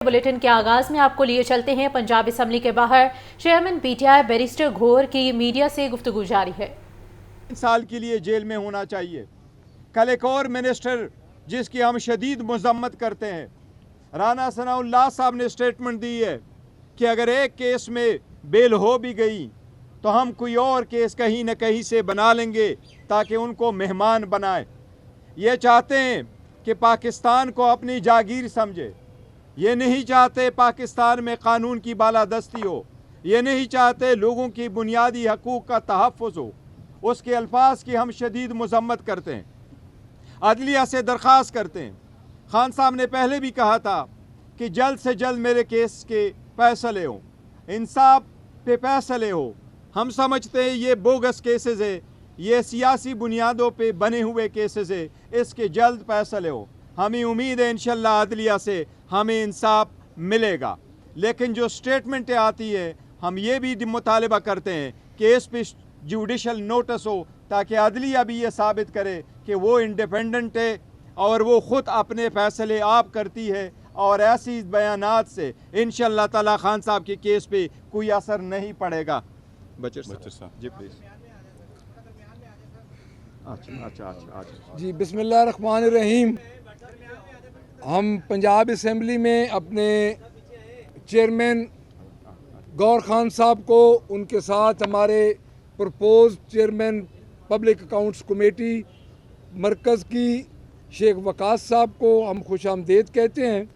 Bulletin के आगाज में आपको लिए चलते हैं पंजाब असम्बली के बाहर। चेयरमैन पीटीआई बैरिस्टर घोर की मीडिया से गुफ्तगू जारी है। 3 साल के लिए जेल में होना चाहिए। कल एक और मिनिस्टर जिसकी हम शदीद मजम्मत करते हैं, राना सनाउल्लाह साहब ने स्टेटमेंट दी है कि अगर एक केस में बेल हो भी गई तो हम कोई और केस कहीं न कहीं से बना लेंगे ताकि उनको मेहमान बनाए। ये चाहते हैं कि पाकिस्तान को अपनी जागीर समझे, ये नहीं चाहते पाकिस्तान में कानून की बालादस्ती हो, ये नहीं चाहते लोगों की बुनियादी हकूक़ का तहफ़्फ़ुज़ हो। उसके अल्फाज की हम शदीद मजम्मत करते हैं, अदलिया से दरख्वास्त करते हैं। खान साहब ने पहले भी कहा था कि जल्द से जल्द मेरे केस के फैसले हों, इंसाफ पे फैसले हो। हम समझते हैं ये बोगस केसेस है, ये सियासी बुनियादों पे बने हुए केसेस है, इसके जल्द फैसले हो। हमें उम्मीद है इंशाल्लाह अदलिया से हमें इंसाफ मिलेगा। लेकिन जो स्टेटमेंटें आती है, हम ये भी मुतालबा करते हैं कि इस पर जुडिशल नोटिस हो ताकि अदलिया भी ये साबित करे कि वो इंडिपेंडेंट है और वो ख़ुद अपने फ़ैसले आप करती है, और ऐसी बयानात से इंशाल्लाह ताला खान साहब के केस पे कोई असर नहीं पड़ेगा। बचर साहब जी प्लीज़। अच्छा जी, बिस्मिल्लाहिर्रहमानिर्रहीम। हम पंजाब असम्बली में अपने चेयरमैन गौर खान साहब को, उनके साथ हमारे propose Chairman Public Accounts Committee मरकज़ की शेख वकास साहब को हम खुशामदीद कहते हैं,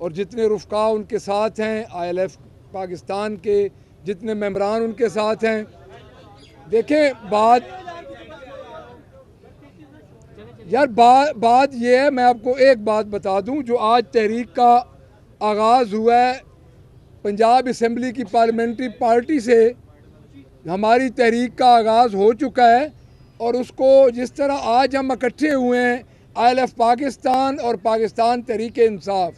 और जितने रुफ़का उनके साथ हैं, ILF पाकिस्तान के जितने मेंबरान उनके साथ हैं। देखें, बात ये है, मैं आपको एक बात बता दूं, जो आज तहरीक का आगाज़ हुआ है पंजाब असम्बली की पार्लियामेंट्री पार्टी से, हमारी तहरीक का आगाज़ हो चुका है, और उसको जिस तरह आज हम इकट्ठे हुए हैं ILF पाकिस्तान और पाकिस्तान तहरीक इंसाफ,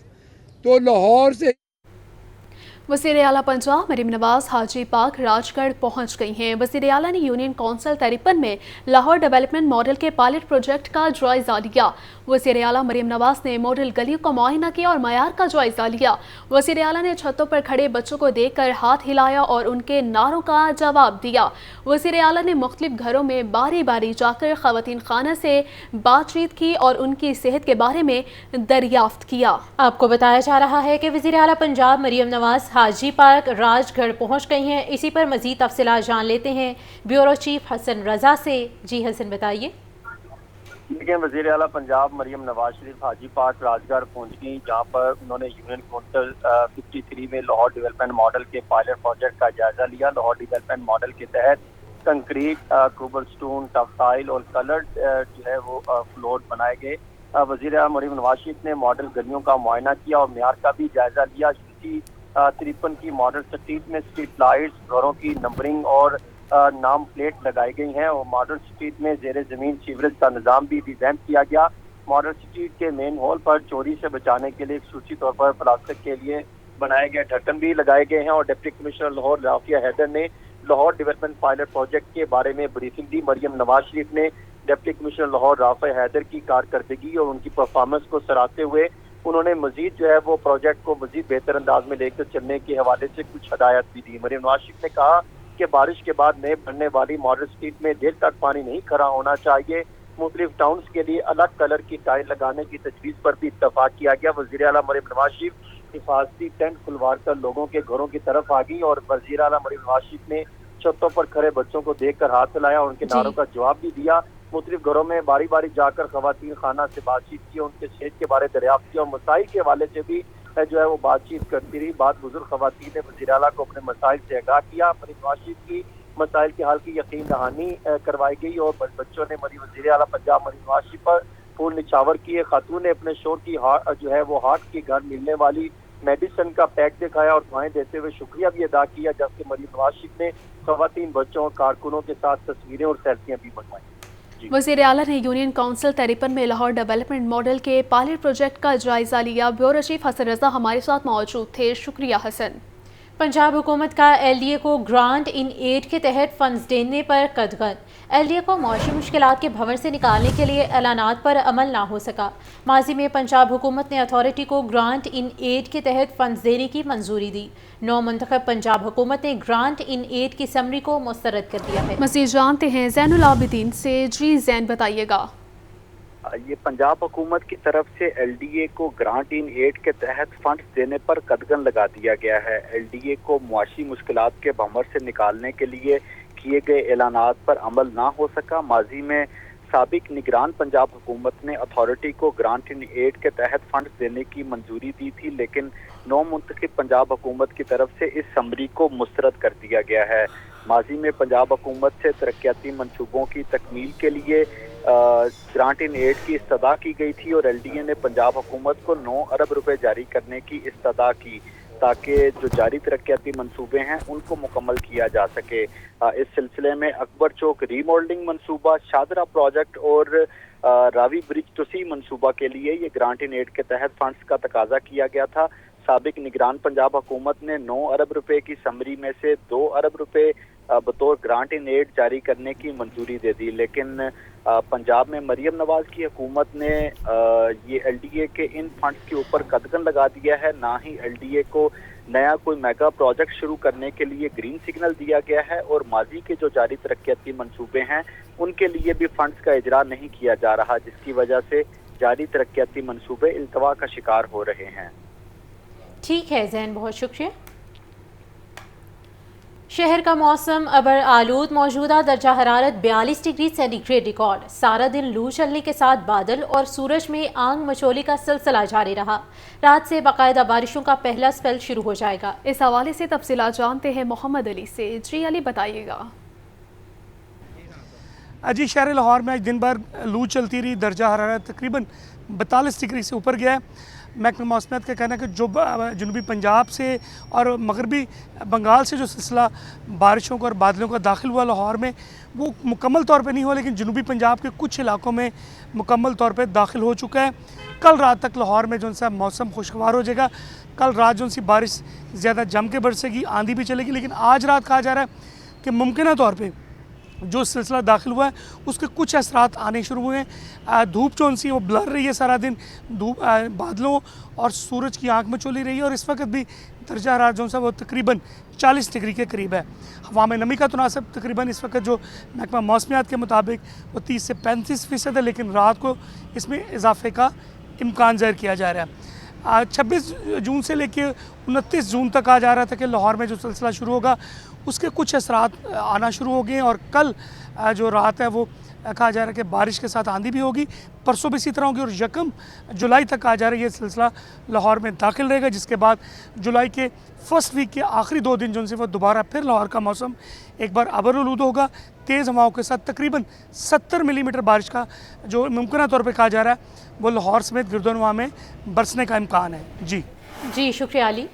तो लाहौर से वज़ीर आला पंजाब मरीम नवाज हाजी पार्क राजगढ़ पहुंच गई हैं। वज़ीर आला ने यूनियन काउंसिल 53 में लाहौर डेवलपमेंट मॉडल के पायलट प्रोजेक्ट का जायज़ा लिया। वज़ीर आला मरीम नवाज ने मॉडल गलियों का मुआयना किया और मयार का जायज़ा लिया। वज़ीर आला ने छतों पर खड़े बच्चों को देखकर हाथ हिलाया और उनके नारों का जवाब दिया। वज़ीर आला ने मुख्तलिफ घरों में बारी बारी जाकर ख़वातीन खाना से बातचीत की और उनकी सेहत के बारे में दरियाफ्त किया। आपको बताया जा रहा है कि वज़ीर आला पंजाब मरीम नवाज हाजी पार्क राजगढ़ पहुंच गई हैं। इसी पर मज़ीद तफसीलात जान लेते हैं ब्यूरो चीफ हसन रजा से। जी हसन, बताइए। देखिए, वज़ीर आला पंजाब मरीम नवाज शरीफ हाजी पार्क राजगढ़ पहुंच गई, जहां पर उन्होंने यूनियन काउंसिल 53 में लाहौर डेवलपमेंट मॉडल के पायलट प्रोजेक्ट का जायजा लिया। लाहौर डेवलपमेंट मॉडल के तहत कंक्रीट, कोबलस्टोन, टफसाइल और कलर्ड जो है वो फ्लोर बनाए गए। वज़ीर आला मरीम नवाज शरीफ ने मॉडल गलियों का मुआयना किया और मेयार का भी जायजा लिया। 53 की मॉडल स्ट्रीट में स्ट्रीट लाइट्स, घरों की नंबरिंग और नाम प्लेट लगाई गई हैं, और मॉडल स्ट्रीट में जेर ज़मीन सीवरेज का निज़ाम भी रिवैम्प किया गया। मॉडल स्ट्रीट के मेन हॉल पर चोरी से बचाने के लिए खसूसी तौर पर प्लास्टिक के लिए बनाए गए ढक्कन भी लगाए गए हैं। और डिप्टी कमिश्नर लाहौर राफिया हैदर ने लाहौर डेवलपमेंट पायलट प्रोजेक्ट के बारे में ब्रीफिंग दी। मरीम नवाज शरीफ ने डिप्टी कमिश्नर लाहौर राफिया हैदर की कारकर्दगी और उनकी परफॉर्मेंस को सराहते हुए उन्होंने मजीद जो है वो प्रोजेक्ट को मजीद बेहतर अंदाज में लेकर चलने के हवाले से कुछ हदायत भी दी। मरीम नवाज शरीफ ने कहा कि बारिश के बाद नए बनने वाली मॉडल स्ट्रीट में देर तक पानी नहीं खड़ा होना चाहिए। मुख्तलिफ टाउन्स के लिए अलग कलर की टाइल लगाने की तजवीज़ पर भी इत्तफाक किया गया। वज़ीर आला मरीम नवाज शरीफ हिफाजती टेंट खुलवा कर लोगों के घरों की तरफ आ गई, और वज़ीर आला मरीम नवाज शरीफ ने छतों पर खड़े बच्चों को देखकर हाथ हिलाया और उनके नारों का जवाब भी दिया। मुख्तलिफ घरों में बारी बारी जाकर ख़वातीन खाना से बातचीत की, उनके सेहत के बारे दरियाफ्त किया और मसाइल के हवाले से भी जो है वो बातचीत करती रही। बाद बुजुर्ग ख़वातीन ने वज़ीर आला को अपने मसाइल से आगाह किया। मरीम नवाज शरीफ की मसाइल के हल की यकीन दहानी करवाई गई, और बच्चों ने वज़ीर आला पंजाब मरीम नवाज शरीफ पर फूल निछावर किए। खातून ने अपने शोर की जो है वो हार्ट के घर मिलने वाली मेडिसिन का पैक दिखाया और दुआएं देते हुए शुक्रिया भी अदा किया, जबकि मरीम नवाज शरीफ ने ख़वातीन, बच्चों और कारकुनों के साथ तस्वीरें और सेल्फियां भी बनवाई। वज़ीर आला ने यूनियन काउंसिल 53 में लाहौर डेवलपमेंट मॉडल के पायलट प्रोजेक्ट का जायजा लिया। ब्यूरो चीफ हसन रजा हमारे साथ मौजूद थे। शुक्रिया हसन। पंजाब हुकूमत का LDA को ग्रांट इन एड के तहत फंड्स देने पर कदगन। LDA को मौसमी मुश्किलात के भंवर से निकालने के लिए ऐलानात पर अमल ना हो सका। माजी में पंजाब हुकूमत ने अथॉरिटी को ग्रांट इन एड के तहत फंड्स देने की मंजूरी दी। नौ मुंतखब पंजाब हुकूमत ने ग्रांट इन एड की समरी को मुस्तरद कर दिया है। मज़ीद जानते हैं ज़ैनुल आबिदीन से। जी ज़ैन, बताइएगा। ये पंजाब हुकूमत की तरफ से LDA को ग्रांट इन एड के तहत फंड्स देने पर कदगन लगा दिया गया है। LDA को मुआशी मुश्किलात के भंवर से निकालने के लिए किए गए ऐलानात पर अमल ना हो सका। माजी में साबिक निगरान पंजाब हुकूमत ने अथॉरिटी को ग्रांट इन एड के तहत फंड्स देने की मंजूरी दी थी, लेकिन नौ मुंतखब पंजाब हुकूमत की तरफ से इस समरी को मुस्तरद कर दिया गया है। माजी में पंजाब हुकूमत से तरक्याती मंसूबों की तकमील के लिए ग्रांट इन एड की इस्तदा की गई थी और LDA ने पंजाब हुकूमत को 9 अरब रुपए जारी करने की इस्तदा की ताकि जो जारी तरक्याती मंसूबे हैं उनको मुकम्मल किया जा सके। इस सिलसिले में अकबर चौक रीमॉडलिंग मंसूबा, शादरा प्रोजेक्ट और रावी ब्रिज तोसी मंसूबा के लिए ये ग्रांट इन एड के तहत फंड्स का तकाजा किया गया था। साबिक निगरान पंजाब हुकूमत ने 9 अरब रुपए की समरी में से 2 अरब रुपए बतौर ग्रांट इन एड जारी करने की मंजूरी दे दी, लेकिन पंजाब में मरियम नवाज की हुकूमत ने ये LDA के इन फंड्स के ऊपर कदगन लगा दिया है। ना ही LDA को नया कोई मेगा प्रोजेक्ट शुरू करने के लिए ग्रीन सिग्नल दिया गया है और माजी के जो जारी तरक्याती मंसूबे हैं उनके लिए भी फंड्स का इजरा नहीं किया जा रहा, जिसकी वजह से जारी तरक्याती मंसूबे इल्तवा का शिकार हो रहे हैं। ठीक है ज़ैन, बहुत शुक्रिया। शहर का मौसम अबर आलूद, मौजूदा दर्जा हरारत 42 डिग्री सेंटीग्रेड रिकॉर्ड। सारा दिन लू चलने के साथ बादल और सूरज में आंग मचोली का सिलसिला जारी रहा। रात से बाकायदा बारिशों का पहला स्पेल शुरू हो जाएगा। इस हवाले से तफसीलात जानते हैं मोहम्मद अली से। जी अली, बताइएगा। जी, शहर लाहौर में आज दिन भर लू चलती रही। दर्जा हरारत तकरीबन 42 डिग्री से ऊपर गया है। महकमा मौसमियात का कहना है कि जो जनूबी पंजाब से और मगरबी बंगाल से जो सिलसिला बारिशों का और बादलों का दाखिल हुआ लाहौर में, वो मुकम्मल तौर पे नहीं हुआ, लेकिन जनूबी पंजाब के कुछ इलाकों में मुकम्मल तौर पे दाखिल हो चुका है। कल रात तक लाहौर में जो सा मौसम खुशगवार हो जाएगा। कल रात जो सी बारिश ज़्यादा जम के बरसेगी, आंधी भी चलेगी, लेकिन आज रात कहा जा रहा है कि मुमकिन तौर पर जो सिलसिला दाखिल हुआ है उसके कुछ असरात आने शुरू हुए हैं। धूप जो सी वो ब्लर रही है सारा दिन, धूप बादलों और सूरज की आंख में चोली रही है और इस वक्त भी दर्जा हरारत जो सा वो तकरीबन 40 डिग्री के करीब है। हवा में नमी का तनासब तकरीबन इस वक्त जो महकमा मौसमियात के मुताबिक वो 30 से 35% है, लेकिन रात को इसमें इजाफे का इम्कान ज़ाहिर किया जा रहा है। 26 जून से लेकर 29 जून तक कहा जा रहा था कि लाहौर में जो सिलसिला शुरू होगा उसके कुछ असरात आना शुरू हो गए और कल जो रात है वो कहा जा रहा है कि बारिश के साथ आंधी भी होगी। परसों भी इसी तरह होगी और 1 जुलाई तक कहा जा रहा है ये सिलसिला लाहौर में दाखिल रहेगा, जिसके बाद जुलाई के फर्स्ट वीक के आखिरी 2 दिन जो से वो दोबारा फिर लाहौर का मौसम एक बार अबरआलूद होगा। तेज़ हवाओं के साथ तकरीबन 70 मिलीमीटर बारिश का जो मुमकिन तौर पर कहा जा रहा है वो लाहौर समेत गिरदोनवा में बरसने का इम्कान है। जी शुक्रिया अली।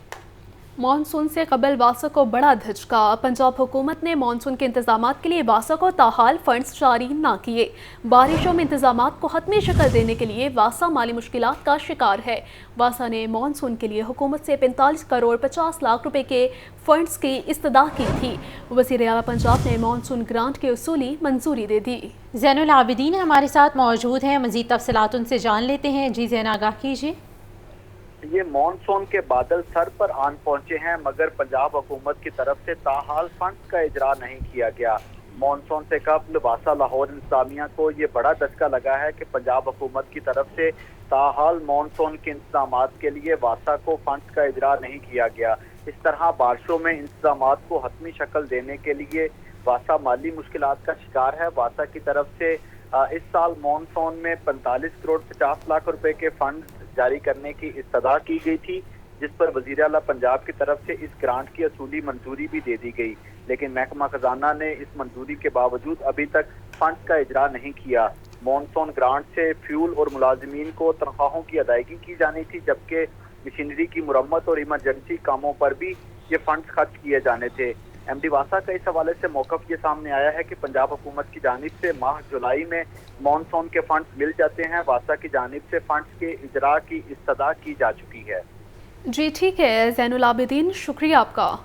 मानसून से कबल वासा को बड़ा धचका। पंजाब हुकूमत ने मानसून के इंतजामात के लिए वासा को ताहाल फंड्स जारी ना किए। बारिशों में इंतजामात को हतमी शक्ल देने के लिए वासा माली मुश्किलात का शिकार है। वासा ने मानसून के लिए हुकूमत से 45 करोड़ 50 लाख रुपए के फंड्स की इस्तदा की थी। वज़ीर आला पंजाब ने मानसून ग्रांट की उसूली मंजूरी दे दी। ज़ैनुल आबिदीन हमारे साथ मौजूद हैं, मज़ीद तफसीलात उनसे जान लेते हैं। जी ज़ैन, आगाह कीजिए। ये मानसून के बादल सर पर आन पहुंचे हैं, मगर पंजाब हुकूमत की तरफ से ताहाल फंड्स का इजरा नहीं किया गया। मानसून से कबल वासा लाहौर इंतजामिया को ये बड़ा धचका लगा है कि पंजाब हुकूमत की तरफ से ताहाल मानसून के इंतजामात के लिए वासा को फंड्स का इजरा नहीं किया गया। इस तरह बारिशों में इंतजामात को हतमी शक्ल देने के लिए वासा माली मुश्किलात का शिकार है। वासा की तरफ से इस साल मानसून में 45 करोड़ 50 लाख रुपए के फंड जारी करने की इस्तदा की गई थी, जिस पर वज़ीर आला पंजाब की तरफ से इस ग्रांट की असूली मंजूरी भी दे दी गई, लेकिन महकमा खजाना ने इस मंजूरी के बावजूद अभी तक फंड्स का इजरा नहीं किया। मानसून ग्रांट से फ्यूल और मुलाजिमीन को तनख्वाहों की अदायगी की जानी थी, जबकि मशीनरी की मुरम्मत और इमरजेंसी कामों पर भी ये फंड्स खर्च किए जाने थे। MD वासा का इस हवाले से मौक़िफ़ ये सामने आया है कि पंजाब हुकूमत की जानिब से माह जुलाई में मानसून के फंड्स मिल जाते हैं। वासा की जानिब से फंड्स के इजरा की इस्तदा की जा चुकी है। جی ٹھیک ہے زین العابدین، شکریہ آپ کا۔